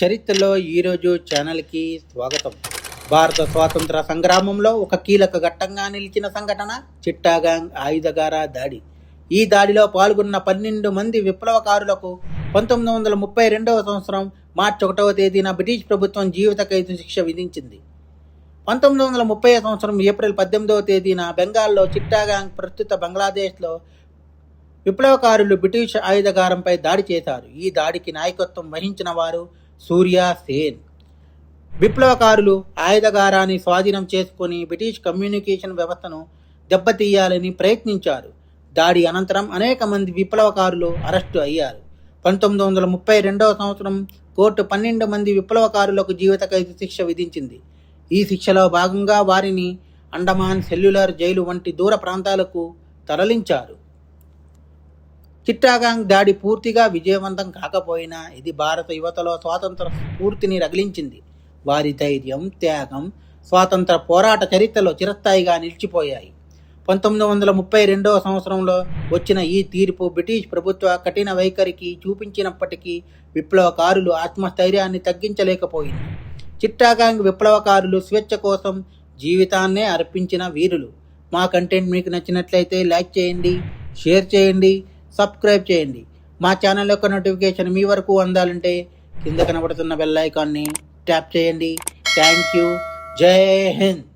చరిత్రలో ఈరోజు ఛానల్కి స్వాగతం. భారత స్వాతంత్ర సంగ్రామంలో ఒక కీలక ఘట్టంగా నిలిచిన సంఘటన చిట్టాగాంగ్ ఆయుధగార దాడి. ఈ దాడిలో పాల్గొన్న 12 మంది విప్లవకారులకు 1932 సంవత్సరం మార్చి 1వ తేదీన బ్రిటిష్ ప్రభుత్వం జీవిత ఖైదు శిక్ష విధించింది. 1930 సంవత్సరం ఏప్రిల్ 18వ తేదీన బెంగాల్లో చిట్టాగాంగ్, ప్రస్తుత బంగ్లాదేశ్లో విప్లవకారులు బ్రిటిష్ ఆయుధగారంపై దాడి చేశారు. ఈ దాడికి నాయకత్వం వహించిన వారు సూర్య సేన్. విప్లవకారులు ఆయుధగారాన్ని స్వాధీనం చేసుకుని బ్రిటిష్ కమ్యూనికేషన్ వ్యవస్థను దెబ్బతీయాలని ప్రయత్నించారు. దాడి అనంతరం అనేక మంది విప్లవకారులు అరెస్టు అయ్యారు. 1932 సంవత్సరం కోర్టు 12 మంది విప్లవకారులకు జీవిత ఖైదు శిక్ష విధించింది. ఈ శిక్షలో భాగంగా వారిని అండమాన్ సెల్యులర్ జైలు వంటి దూర ప్రాంతాలకు తరలించారు. చిట్టాగాంగ్ దాడి పూర్తిగా విజయవంతం కాకపోయినా ఇది భారత యువతలో స్వాతంత్ర స్ఫూర్తిని రగిలించింది. వారి ధైర్యం, త్యాగం స్వాతంత్ర పోరాట చరిత్రలో చిరస్థాయిగా నిలిచిపోయాయి. 1932 సంవత్సరంలో వచ్చిన ఈ తీర్పు బ్రిటిష్ ప్రభుత్వ కఠిన వైఖరికి చూపించినప్పటికీ విప్లవకారులు ఆత్మస్థైర్యాన్ని తగ్గించలేకపోయింది. చిట్టాగాంగ్ విప్లవకారులు స్వేచ్ఛ కోసం జీవితాన్నే అర్పించిన వీరులు. మా కంటెంట్ మీకు నచ్చినట్లయితే లైక్ చేయండి, షేర్ చేయండి, సబ్స్క్రైబ్ చేయండి. మా ఛానల్ యొక్క నోటిఫికేషన్ మీ వరకు అందాలంటే కింద కనబడుతున్న బెల్ ఐకాన్ని ట్యాప్ చేయండి. Thank you. జై హింద్.